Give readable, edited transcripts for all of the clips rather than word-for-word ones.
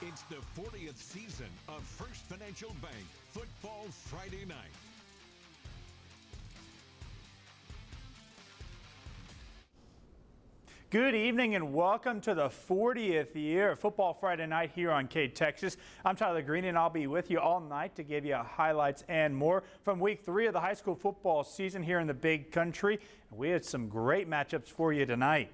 It's the 40th season of First Financial Bank Football Friday Night. Good evening and welcome to the 40th year of Football Friday Night here on KTXS. I'm Tyler Green and I'll be with you all night to give you highlights and more from week 3 of the high school football season here in the Big Country. We had some great matchups for you tonight.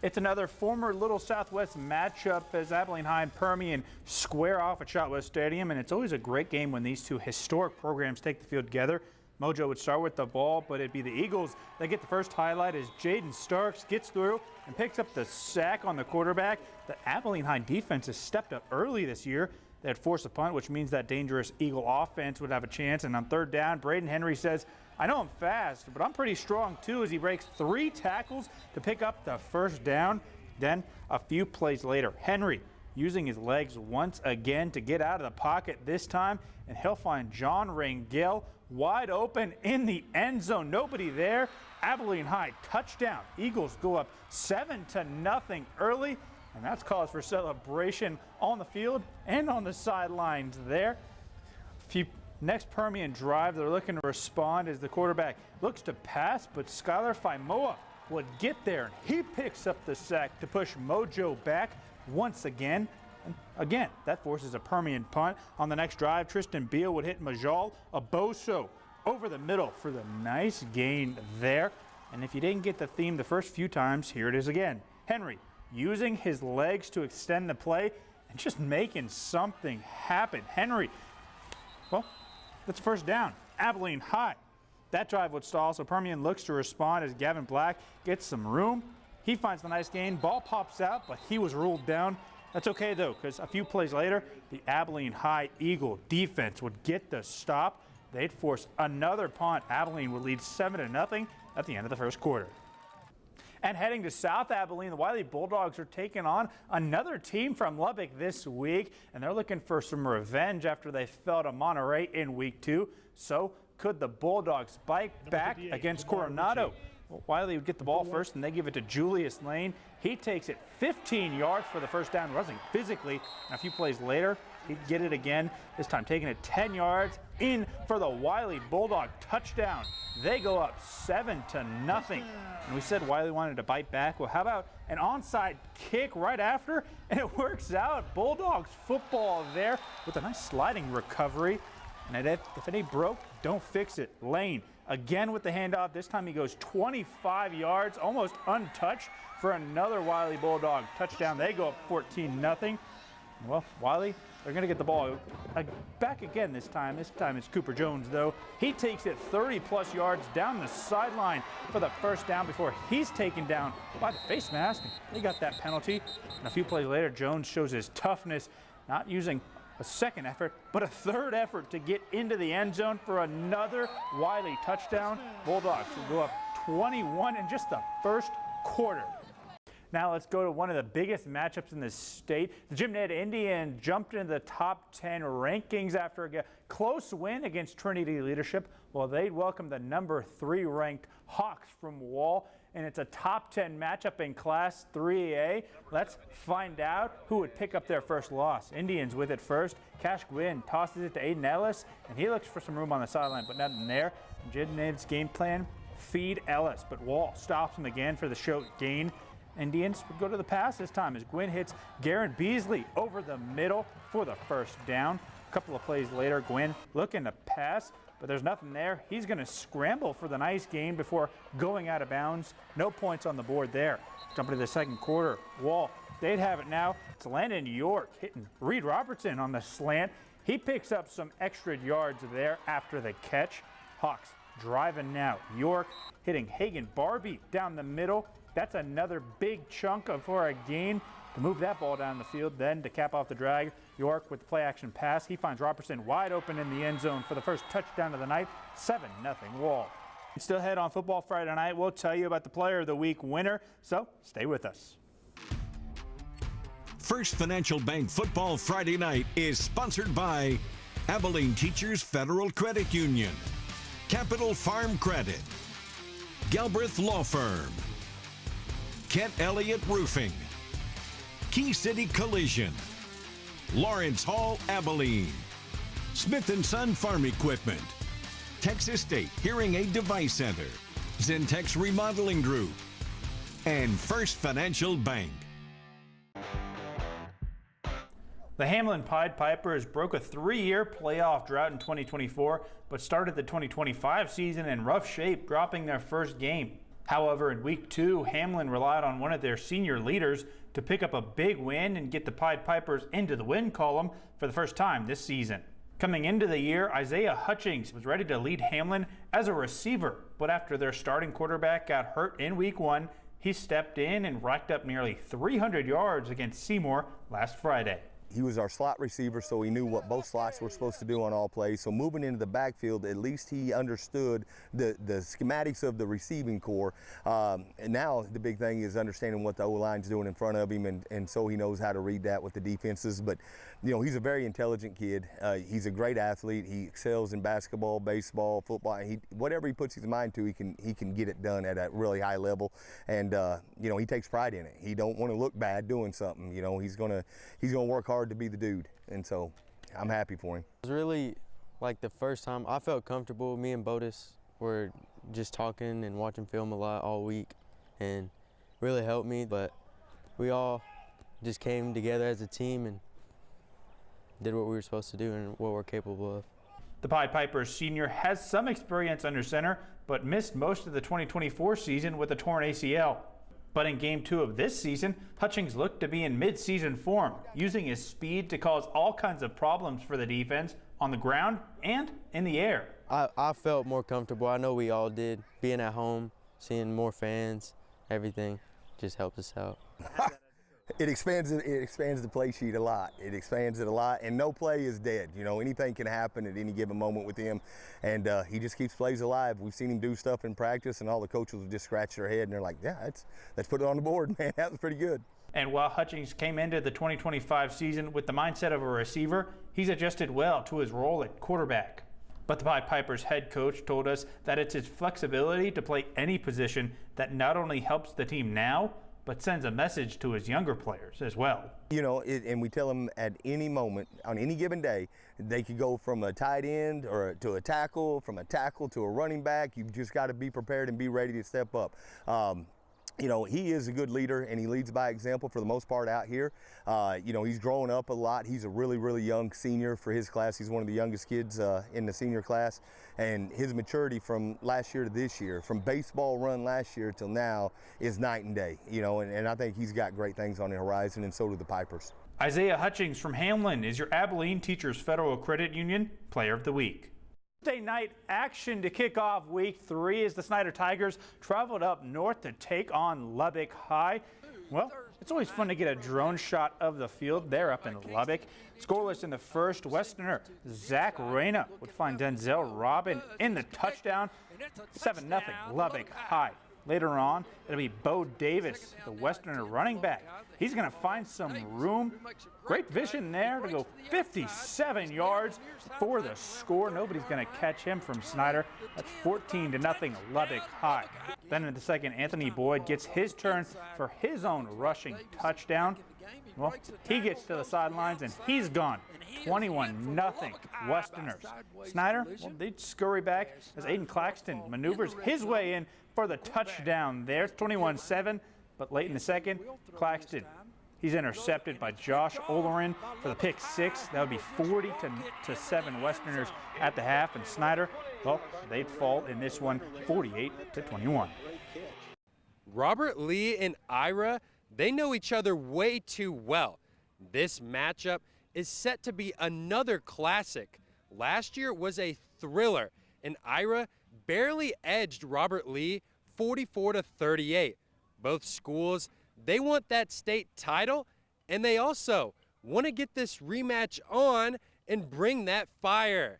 It's another former Little Southwest matchup as Abilene High and Permian square off at Shotwell Stadium, and it's always a great game when these two historic programs take the field together. Mojo would start with the ball, but it'd be the Eagles that get the first highlight as Jaden Starks gets through and picks up the sack on the quarterback. The Abilene High defense has stepped up early this year. They had forced a punt, which means that dangerous Eagle offense would have a chance. And on third down, Braden Henry says, "I know I'm fast, but I'm pretty strong too," as he breaks 3 tackles to pick up the first down. Then a few plays later, Henry using his legs once again to get out of the pocket this time, and he'll find John Rangel wide open in the end zone. Nobody there. Abilene High touchdown. Eagles go up 7-0 early, and that's cause for celebration on the field and on the sidelines there. Next Permian drive, they're looking to respond as the quarterback looks to pass, but Skylar Faimoa would get there. He picks up the sack to push Mojo back once again. And again, that forces a Permian punt. On the next drive, Tristan Beal would hit Majal Aboso over the middle for the nice gain there. And if you didn't get the theme the first few times, here it is again. Henry using his legs to extend the play and just making something happen. Henry, well, that's first down. Abilene High. That drive would stall, so Permian looks to respond as Gavin Black gets some room. He finds the nice gain. Ball pops out, but he was ruled down. That's okay, though, because a few plays later, the Abilene High Eagle defense would get the stop. They'd force another punt. Abilene would lead 7-0 at the end of the first quarter. And heading to South Abilene, the Wiley Bulldogs are taking on another team from Lubbock this week, and they're looking for some revenge after they fell to Monterey in week 2. So could the Bulldogs bite back against Coronado? Well, Wiley would get the ball first, and they give it to Julius Lane. He takes it 15 yards for the first down, running physically. And a few plays later, he'd get it again, this time taking it 10 yards in for the Wiley Bulldog touchdown. They go up 7-0. And we said Wiley wanted to bite back. Well, how about an onside kick right after? And it works out. Bulldogs football there with a nice sliding recovery. And if it ain't broke, don't fix it. Lane again with the handoff. This time he goes 25 yards, almost untouched for another Wiley Bulldog touchdown. They go up 14-0. Well, Wiley, they're going to get the ball back again this time. This time it's Cooper Jones, though. He takes it 30-plus yards down the sideline for the first down before he's taken down by the face mask. They got that penalty. And a few plays later, Jones shows his toughness, not using a second effort, but a third effort to get into the end zone for another Wiley touchdown. Bulldogs will go up 21 in just the first quarter. Now let's go to one of the biggest matchups in the state. The Jim Ned Indians jumped into the top 10 rankings after a close win against Trinity Leadership. Well, they'd welcome the number 3 ranked Hawks from Wall, and it's a top 10 matchup in Class 3A. Let's find out who would pick up their first loss. Indians with it first. Cash Gwynn tosses it to Aiden Ellis, and he looks for some room on the sideline, but nothing there. Jim Ned's game plan, feed Ellis, but Wall stops him again for the short gain. Indians would go to the pass this time as Gwynn hits Garen Beasley over the middle for the first down. A couple of plays later, Gwynn looking to pass, but there's nothing there. He's going to scramble for the nice gain before going out of bounds. No points on the board there. Jumping to the second quarter, Wall, they'd have it now. It's Landon York hitting Reed Robertson on the slant. He picks up some extra yards there after the catch. Hawks driving now. York hitting Hagan Barbie down the middle. That's another big chunk for a gain to move that ball down the field. Then to cap off the drag, York with the play action pass. He finds Robertson wide open in the end zone for the first touchdown of the night. 7-0 Wall. Still ahead on Football Friday Night, we'll tell you about the Player of the Week winner, so stay with us. First Financial Bank Football Friday Night is sponsored by Abilene Teachers Federal Credit Union, Capital Farm Credit, Galbraith Law Firm, Kent Elliott Roofing, Key City Collision, Lawrence Hall, Abilene. Smith & Son Farm Equipment. Texas State Hearing Aid Device Center. Zentex Remodeling Group. And First Financial Bank. The Hamlin Pied Pipers broke a 3-year playoff drought in 2024, but started the 2025 season in rough shape, dropping their first game. However, in week 2, Hamlin relied on one of their senior leaders to pick up a big win and get the Pied Pipers into the win column for the first time this season. Coming into the year, Isaiah Hutchings was ready to lead Hamlin as a receiver, but after their starting quarterback got hurt in week 1, he stepped in and racked up nearly 300 yards against Seymour last Friday. He was our slot receiver, so he knew what both slots were supposed to do on all plays. So moving into the backfield, at least he understood the schematics of the receiving core. And now the big thing is understanding what the O-line's doing in front of him, and so he knows how to read that with the defenses. But, you know, he's a very intelligent kid. He's a great athlete. He excels in basketball, baseball, football. Whatever he puts his mind to, he can get it done at a really high level. And, you know, he takes pride in it. He don't want to look bad doing something. You know, he's gonna work hard to be the dude, and so I'm happy for him. It was really like the first time I felt comfortable. Me and Botus were just talking and watching film a lot all week, and really helped me. But we all just came together as a team and did what we were supposed to do and what we're capable of. The Pied Pipers senior has some experience under center, but missed most of the 2024 season with a torn ACL. But in Game 2 of this season, Hutchings looked to be in mid-season form, using his speed to cause all kinds of problems for the defense on the ground and in the air. I felt more comfortable. I know we all did. Being at home, seeing more fans, everything just helped us out. It expands the play sheet a lot. It expands it a lot, and no play is dead. You know, anything can happen at any given moment with him, and he just keeps plays alive. We've seen him do stuff in practice, and all the coaches will just scratch their head, and they're like, yeah, let's put it on the board, man. That was pretty good. And while Hutchings came into the 2025 season with the mindset of a receiver, he's adjusted well to his role at quarterback. But the Pied Pipers head coach told us that it's his flexibility to play any position that not only helps the team now, but sends a message to his younger players as well. You know, and we tell them at any moment, on any given day, they could go from a tight end or to a tackle, from a tackle to a running back. You've just got to be prepared and be ready to step up. You know, he is a good leader, and he leads by example for the most part out here. You know, he's growing up a lot. He's a really, really young senior for his class. He's one of the youngest kids in the senior class. And his maturity from last year to this year, from baseball run last year till now, is night and day. You know, and I think he's got great things on the horizon, and so do the Pipers. Isaiah Hutchings from Hamlin is your Abilene Teachers Federal Credit Union Player of the Week. Thursday night action to kick off week 3 as the Snyder Tigers traveled up north to take on Lubbock High. Well, it's always fun to get a drone shot of the field there up in Lubbock. Scoreless in the first, Westerner Zach Reyna would find Denzel Robin in the touchdown. 7-0 Lubbock High. Later on, it'll be Bo Davis, the Westerner running back. He's going to find some room. Great vision there to go 57 yards for the score. Nobody's going to catch him from Snyder. That's 14-0 Lubbock High. Then in the second, Anthony Boyd gets his turn for his own rushing touchdown. Well, he gets to the sidelines and he's gone. 21-0 Westerners. Snyder, well, they scurry back as Aiden Claxton maneuvers his way in for the touchdown there. It's 21-7, but late in the second, Claxton, he's intercepted by Josh Olerin for the pick 6. That would be 40-7 Westerners at the half, and Snyder, well, they'd fall in this one 48-21. Robert Lee and Ira, they know each other way too well. This matchup is set to be another classic. Last year was a thriller, and Ira barely edged Robert Lee 44-38. Both schools, they want that state title, and they also want to get this rematch on and bring that fire.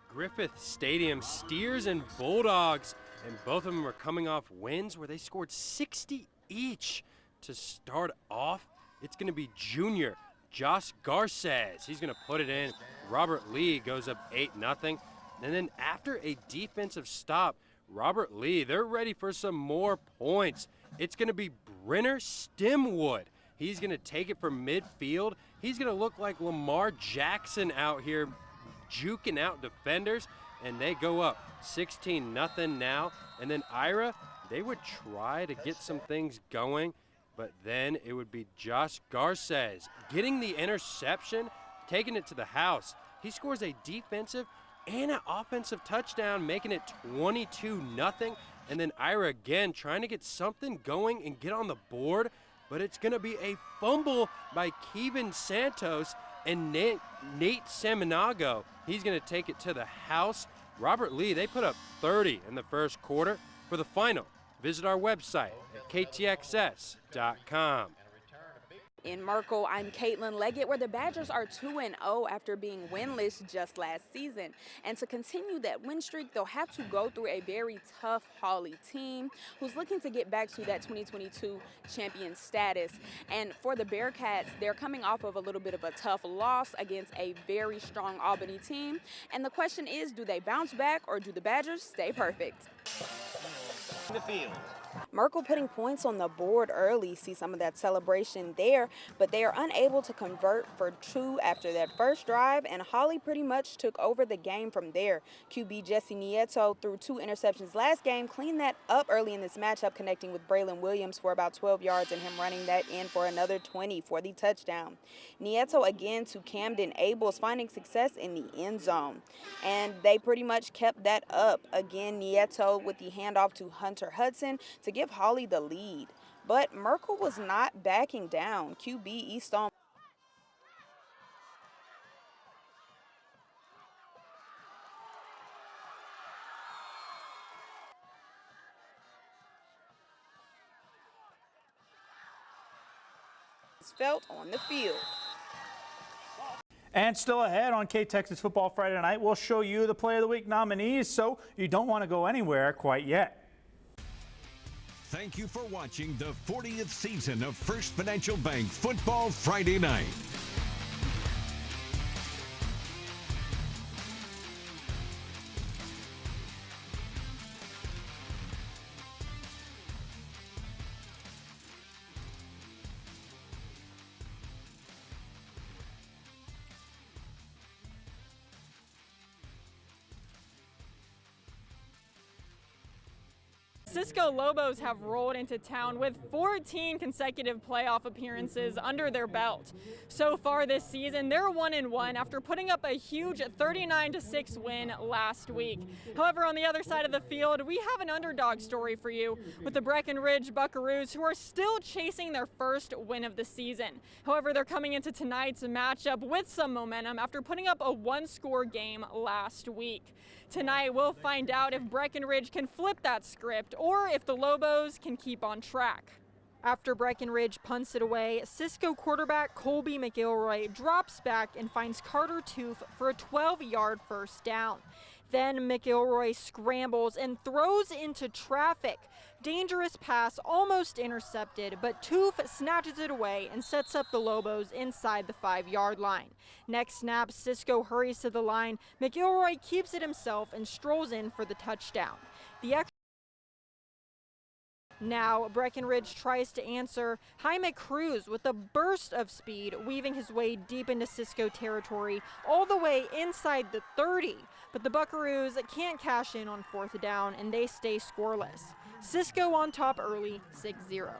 Griffith Stadium, Steers and Bulldogs, and both of them are coming off wins where they scored 60 each. To start off, it's going to be junior Josh Garces. He's going to put it in. Robert Lee goes up 8-0. And then after a defensive stop, Robert Lee, they're ready for some more points. It's going to be Brenner Stemwood. He's going to take it from midfield. He's going to look like Lamar Jackson out here juking out defenders, and they go up 16-0 now. And then Ira, they would try to get some things going, but then it would be Josh Garces getting the interception, taking it to the house. He scores a defensive and an offensive touchdown, making it 22-0. And then Ira again trying to get something going and get on the board, but it's going to be a fumble by Kevin Santos and Nate Seminago. He's going to take it to the house. Robert Lee, they put up 30 in the first quarter. For the final, visit our website at ktxs.com. In Merkel, I'm Caitlin Leggett, where the Badgers are 2-0 after being winless just last season. And to continue that win streak, they'll have to go through a very tough Hawley team who's looking to get back to that 2022 champion status. And for the Bearcats, they're coming off of a little bit of a tough loss against a very strong Albany team. And the question is, do they bounce back or do the Badgers stay perfect? In the field. Merkel putting points on the board early, see some of that celebration there, but they are unable to convert for 2 after that first drive, and Hawley pretty much took over the game from there. QB Jesse Nieto threw 2 interceptions last game, cleaned that up early in this matchup, connecting with Braylon Williams for about 12 yards and him running that in for another 20 for the touchdown. Nieto again to Camden Abels, finding success in the end zone, and they pretty much kept that up. Again, Nieto with the handoff to Hunter Hudson to give Hawley the lead. But Merkel was not backing down. QB Easton felt on the field. And still ahead on KTXS Football Friday Night, we'll show you the Play of the Week nominees, so you don't want to go anywhere quite yet. Thank you for watching the 40th season of First Financial Bank Football Friday Night. Cisco Lobos have rolled into town with 14 consecutive playoff appearances under their belt. So far this season, they're 1-1 after putting up a huge 39-6 win last week. However, on the other side of the field, we have an underdog story for you with the Breckenridge Buckaroos, who are still chasing their first win of the season. However, they're coming into tonight's matchup with some momentum after putting up a 1-score game last week. Tonight, we'll find out if Breckenridge can flip that script or if the Lobos can keep on track. After Breckenridge punts it away, Cisco quarterback Colby McIlroy drops back and finds Carter Tooth for a 12-yard first down. Then McIlroy scrambles and throws into traffic. Dangerous pass, almost intercepted, but Tooth snatches it away and sets up the Lobos inside the 5-yard line. Next snap, Cisco hurries to the line. McIlroy keeps it himself and strolls in for the touchdown. Now Breckenridge tries to answer. Jaime Cruz with a burst of speed, weaving his way deep into Cisco territory, all the way inside the 30. But the Buckaroos can't cash in on 4th down, and they stay scoreless. Cisco on top early, 6-0.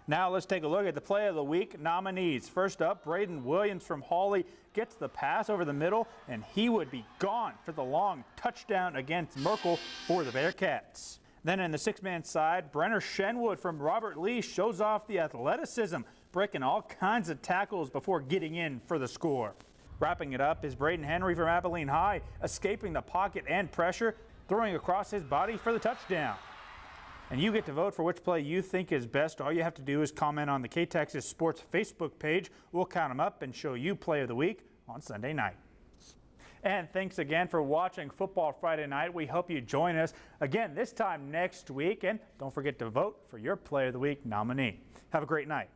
Now let's take a look at the Play of the Week nominees. First up, Braden Williams from Hawley gets the pass over the middle, and he would be gone for the long touchdown against Merkel for the Bearcats. Then in the 6-man side, Brenner Shenwood from Robert Lee shows off the athleticism, breaking all kinds of tackles before getting in for the score. Wrapping it up is Braden Henry from Abilene High, escaping the pocket and pressure, throwing across his body for the touchdown. And you get to vote for which play you think is best. All you have to do is comment on the KTXS Sports Facebook page. We'll count them up and show you Play of the Week on Sunday night. And thanks again for watching Football Friday Night. We hope you join us again this time next week. And don't forget to vote for your Play of the Week nominee. Have a great night.